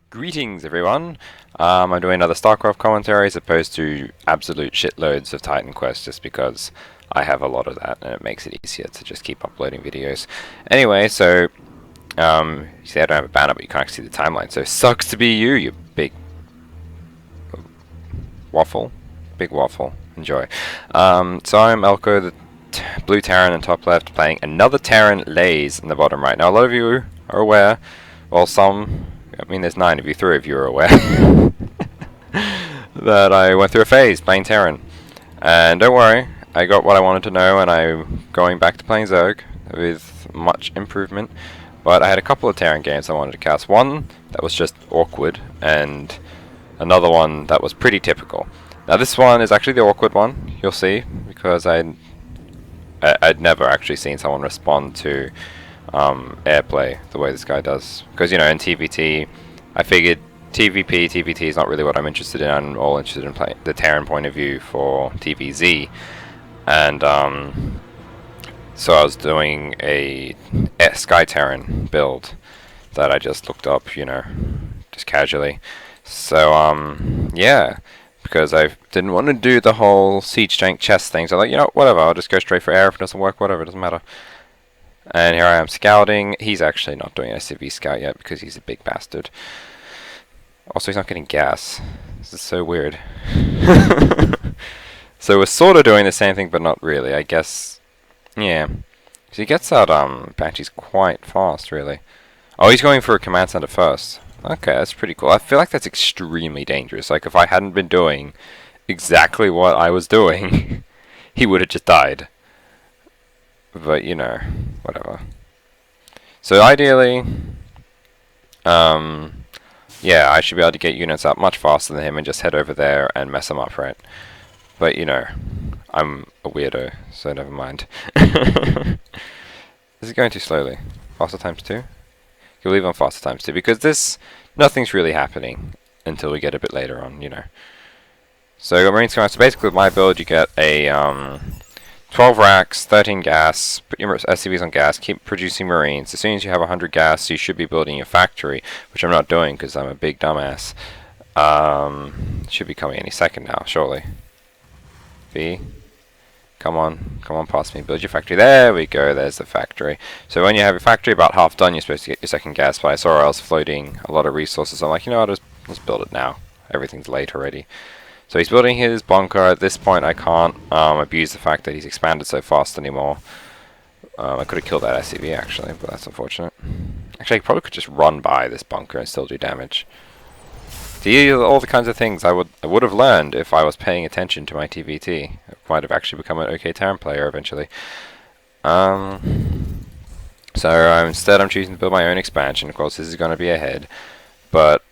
Greetings everyone, I'm doing another StarCraft commentary as opposed to absolute shitloads of Titan Quest just because I have a lot of that and it makes it easier to just keep uploading videos. Anyway, so, you see I don't have a banner but you can't see the timeline, so sucks to be you, you big waffle. Big waffle. Enjoy. So I'm Elko, the blue Terran in top left, playing another Terran, Layz, in the bottom right. Now a lot of you are aware, well I mean there's 9 of you, 3 of you are aware, that I went through a phase playing Terran. And don't worry, I got what I wanted to know and I'm going back to playing Zerg with much improvement. But I had a couple of Terran games I wanted to cast. One that was just awkward and another one that was pretty typical. Now this one is actually the awkward one, you'll see, because I'd never actually seen someone respond to airplay the way this guy does. Because, you know, in TVT, I figured TVT is not really what I'm interested in. I'm all interested in playing the Terran point of view for TVZ. And so I was doing a Sky Terran build that I just looked up, you know, just casually. So, yeah, because I didn't want to do the whole siege tank chest thing. So I'm like, you know, whatever, I'll just go straight for air. If it doesn't work, whatever, it doesn't matter. And here I am scouting. He's actually not doing SCV scout yet because he's a big bastard. Also, he's not getting gas. This is so weird. So we're sort of doing the same thing, but not really, I guess. Yeah. So he gets out Banshees quite fast, really. Oh, he's going for a command center first. Okay, that's pretty cool. I feel like that's extremely dangerous. Like, if I hadn't been doing exactly what I was doing, he would have just died. But, you know, whatever. So, ideally, yeah, I should be able to get units out much faster than him and just head over there and mess him up, right? But, you know, I'm a weirdo, so never mind. This is going too slowly. Faster times 2? You'll leave on faster times 2, because nothing's really happening until we get a bit later on, you know. So, got Marine Sky. So basically with my build you get a 12 racks, 13 gas, put your SCVs on gas, keep producing Marines. As soon as you have 100 gas, you should be building your factory, which I'm not doing because I'm a big dumbass. Should be coming any second now, surely. V, come on past me, build your factory. There we go, there's the factory. So when you have your factory about half done, you're supposed to get your second gas supply. I saw I was floating a lot of resources. I'm like, you know what, let's build it now. Everything's late already. So he's building his bunker. At this point I can't abuse the fact that he's expanded so fast anymore. I could have killed that SCV actually, but that's unfortunate. Actually I probably could just run by this bunker and still do damage. See, all the kinds of things I would have learned if I was paying attention to my TVT. I might have actually become an okay Terran player eventually. So instead I'm choosing to build my own expansion. Of course this is going to be ahead, but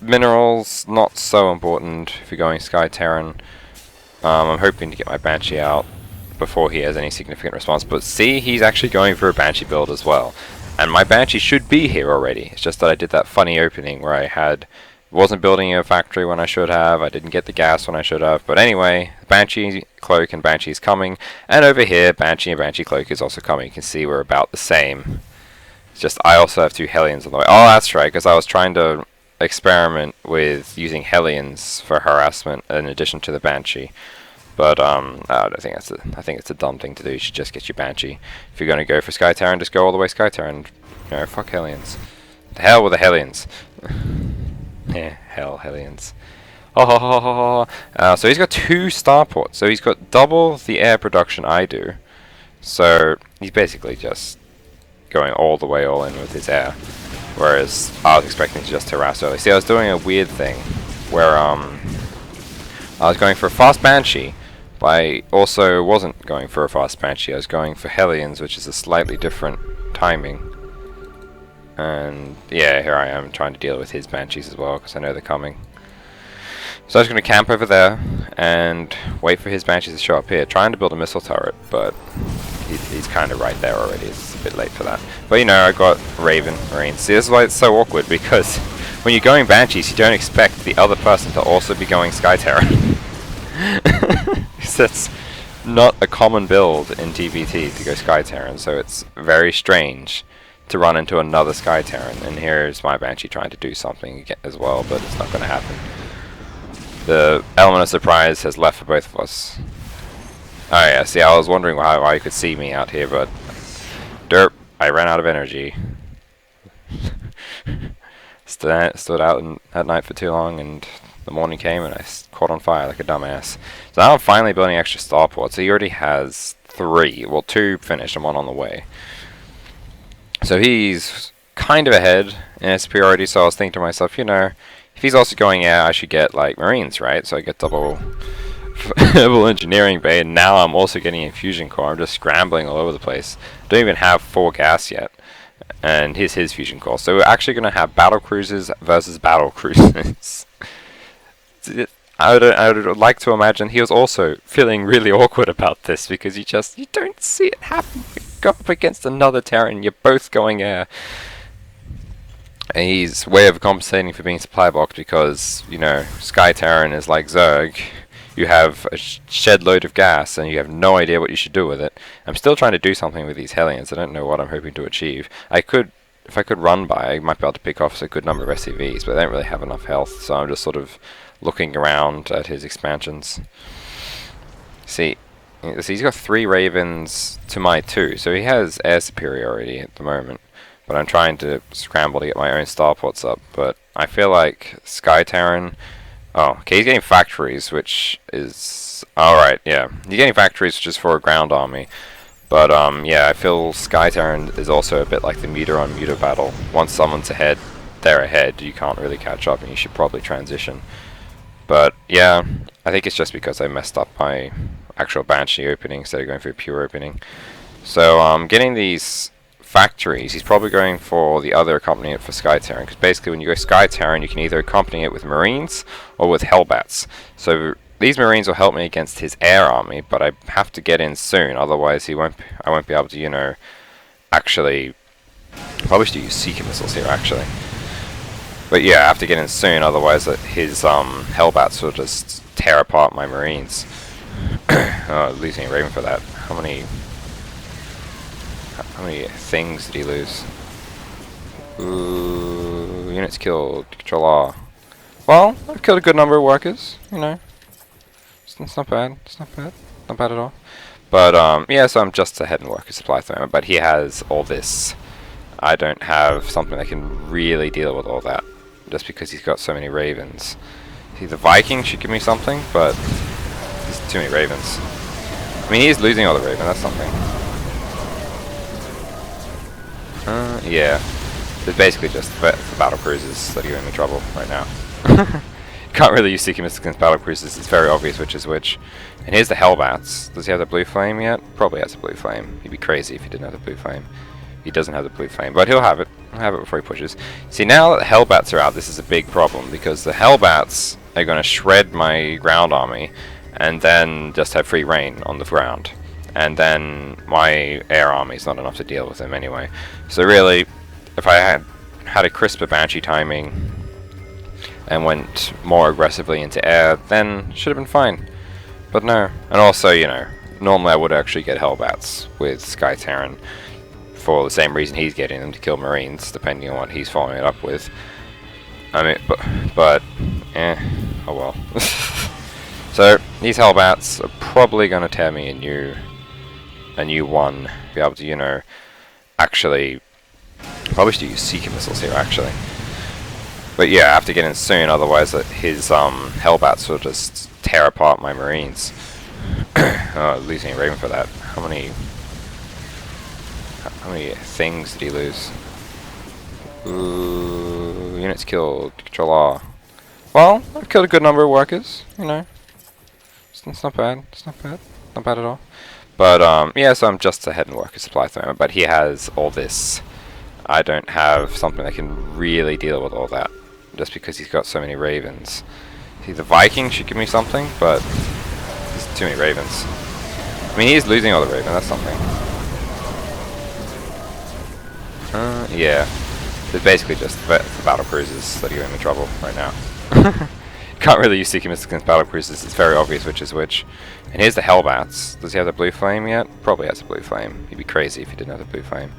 minerals, not so important if you're going Sky Terran. I'm hoping to get my Banshee out before he has any significant response. But see, he's actually going for a Banshee build as well. And my Banshee should be here already. It's just that I did that funny opening where I wasn't building a factory when I should have. I didn't get the gas when I should have. But anyway, Banshee Cloak and Banshee is coming. And over here, Banshee and Banshee Cloak is also coming. You can see we're about the same. It's just I also have 2 Hellions on the way. Oh, that's right, because I was trying to experiment with using Hellions for harassment in addition to the Banshee, but I don't think I think it's a dumb thing to do. You should just get your Banshee. If you're going to go for Sky Terran, just go all the way Sky Terran. You know, fuck Hellions. The hell with the Hellions. Yeah, hell Hellions. Oh, so he's got 2 starports. So he's got double the air production I do. So he's basically just going all the way all in with his air. Whereas I was expecting to just harass early. See, I was doing a weird thing where I was going for a fast Banshee, but I also wasn't going for a fast Banshee. I was going for Hellions, which is a slightly different timing. And yeah, here I am trying to deal with his Banshees as well because I know they're coming. So I was going to camp over there and wait for his Banshees to show up here, trying to build a missile turret, but he's kind of right there already. It's a bit late for that. But you know, I got Raven, Marines. See, this is why it's so awkward, because when you're going Banshees, you don't expect the other person to also be going Sky Terran. That's not a common build in TVT to go Sky Terran, so it's very strange to run into another Sky Terran, and here's my Banshee trying to do something as well, but it's not going to happen. The element of surprise has left for both of us. Oh yeah, see, I was wondering why you could see me out here, but derp, I ran out of energy. Stood out at night for too long, and the morning came and I caught on fire like a dumbass. So now I'm finally building extra starports. So he already has 3, well 2 finished and 1 on the way. So he's kind of ahead in his priority, so I was thinking to myself, you know, if he's also going air, I should get like Marines, right? So I get double engineering bay, and now I'm also getting a fusion core. I'm just scrambling all over the place. Don't even have 4 gas yet. And here's his fusion core. So we're actually going to have battle cruisers versus battle cruisers. I would like to imagine he was also feeling really awkward about this, because you don't see it happen. You go up against another Terran, you're both going air. And he's way overcompensating for being supply blocked because, you know, Sky Terran is like Zerg. You have a shed load of gas and you have no idea what you should do with it. I'm still trying to do something with these Hellions. I don't know what I'm hoping to achieve. If I could run by, I might be able to pick off a good number of SCVs, but I don't really have enough health, so I'm just sort of looking around at his expansions. See, he's got 3 Ravens to my 2, so he has air superiority at the moment. But I'm trying to scramble to get my own starports up. But I feel like Sky Terran... Oh, okay, he's getting factories, which is... Alright, yeah. He's getting factories, which is for a ground army. But, yeah, I feel Sky Terran is also a bit like the meter-on-meter battle. Once someone's ahead, they're ahead. You can't really catch up, and you should probably transition. But, yeah, I think it's just because I messed up my actual Banshee opening instead of going for a pure opening. So, getting these factories, he's probably going for the other accompaniment for Sky Terran, because basically when you go Sky Terran, you can either accompany it with Marines or with Hellbats. So these Marines will help me against his air army, but I have to get in soon, otherwise I won't be able to, you know, actually... Probably should use Seeker missiles here, actually. But yeah, I have to get in soon, otherwise his Hellbats will just tear apart my Marines. Oh, losing a Raven for that. How many things did he lose? Ooh, units killed. Control R. Well, I've killed a good number of workers, you know. It's not bad. It's not bad. Not bad at all. But, yeah, so I'm just ahead in worker supply at the moment. But he has all this. I don't have something that can really deal with all that. Just because he's got so many Ravens. See, the Viking should give me something, but there's too many Ravens. I mean, he's losing all the Raven, that's something. Yeah. It's basically just the battle cruisers that are giving me trouble right now. Can't really use Seeker missiles against battle cruisers, it's very obvious which is which. And here's the Hellbats. Does he have the blue flame yet? Probably has a blue flame. He'd be crazy if he didn't have the blue flame. He doesn't have the blue flame, but he'll have it. He'll have it before he pushes. See, now that the Hellbats are out, this is a big problem, because the Hellbats are going to shred my ground army, and then just have free reign on the ground. And then my air army is not enough to deal with them anyway. So really, if I had a crisper Banshee timing and went more aggressively into air, then should have been fine. But no. And also, you know, normally I would actually get Hellbats with Sky Terran for the same reason he's getting them, to kill Marines, depending on what he's following it up with. I mean, but oh well. So these Hellbats are probably going to tear me a new one, be able to, you know, actually... Probably should use Seeker missiles here, actually. But yeah, I have to get in soon, otherwise his Hellbats will just tear apart my Marines. Oh, losing a Raven for that. How many things did he lose? Ooh, units killed. Control R. Well, I've killed a good number of workers, you know. It's not bad. It's not bad. Not bad at all. But, yeah, so I'm just ahead in worker supply at the moment. But he has all this. I don't have something that can really deal with all that. Just because he's got so many Ravens. See, the Viking should give me something, but there's too many Ravens. I mean, he's losing all the Raven, that's something. Yeah. It's basically just the battle cruisers that are giving me trouble right now. Can't really use Seeker missiles against battle cruisers, it's very obvious which is which. And here's the Hellbats. Does he have the blue flame yet? Probably has a blue flame. He'd be crazy if he didn't have the blue flame.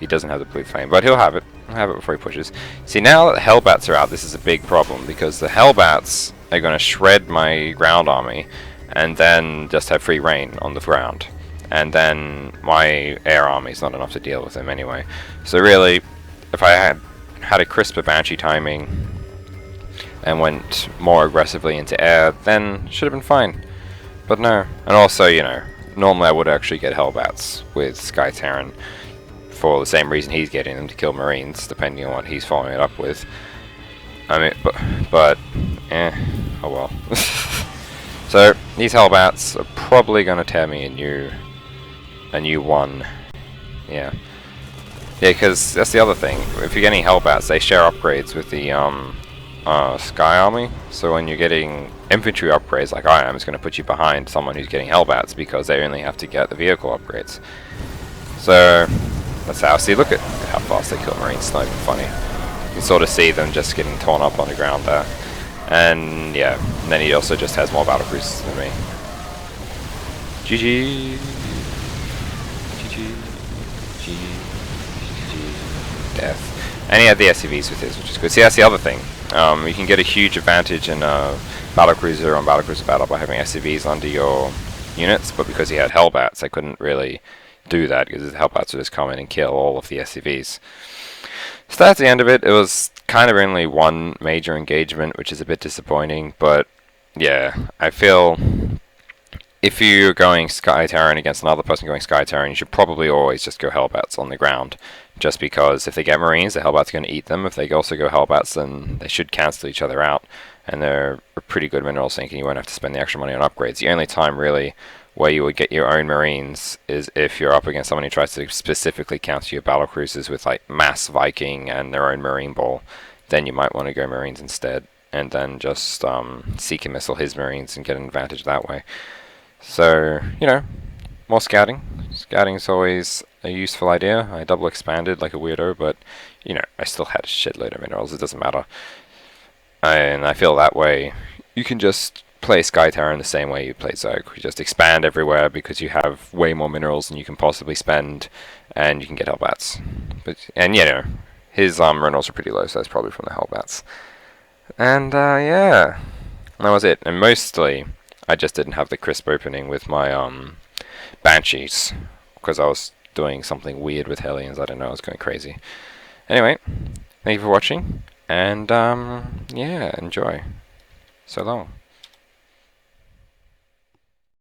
He doesn't have the blue flame, but he'll have it. He'll have it before he pushes. See, now that the Hellbats are out, this is a big problem, because the Hellbats are going to shred my ground army, and then just have free reign on the ground. And then my air army is not enough to deal with them anyway. So really, if I had a crisper Banshee timing, and went more aggressively into air, then should have been fine. But no. And also, you know, normally I would actually get Hellbats with Sky Terran, for the same reason he's getting them, to kill Marines, depending on what he's following it up with. I mean, but oh well. So, these Hellbats are probably going to tear me a new one. Yeah. Yeah, because that's the other thing. If you're getting Hellbats, they share upgrades with the Sky Army. So when you're getting infantry upgrades like I am, it's going to put you behind someone who's getting Hellbats, because they only have to get the vehicle upgrades. So that's how. See, look at how fast they kill Marines. It's not even funny. You can sort of see them just getting torn up on the ground there. And yeah, and then he also just has more battle cruisers than me. GG. GG. GG. Death. And he had the SCVs with his, which is good. See, that's the other thing. You can get a huge advantage in battlecruiser on battlecruiser battle by having SCVs under your units, but because he had Hellbats, I couldn't really do that, because his Hellbats would just come in and kill all of the SCVs. So that's the end of it. It was kind of only one major engagement, which is a bit disappointing, but yeah, I feel if you're going Sky Terran against another person going Sky Terran, you should probably always just go Hellbats on the ground, just because if they get Marines, the Hellbats are going to eat them. If they also go Hellbats, then they should cancel each other out, and they're a pretty good mineral sink, and you won't have to spend the extra money on upgrades. The only time really where you would get your own Marines is if you're up against someone who tries to specifically counter your battlecruisers with like mass Viking and their own Marine ball. Then you might want to go Marines instead, and then just seek and missile his Marines and get an advantage that way. So, you know, more scouting. Scouting is always a useful idea. I double expanded like a weirdo, but, you know, I still had a shitload of minerals. It doesn't matter. And I feel that way you can just play Sky Terran the same way you play Zerg. You just expand everywhere because you have way more minerals than you can possibly spend, and you can get Hellbats. And, you know, his minerals are pretty low, so that's probably from the Hellbats. And, yeah, that was it. And mostly, I just didn't have the crisp opening with my Banshees, because I was doing something weird with Hellions. I don't know, I was going crazy. Anyway, thank you for watching, and yeah, enjoy. So long.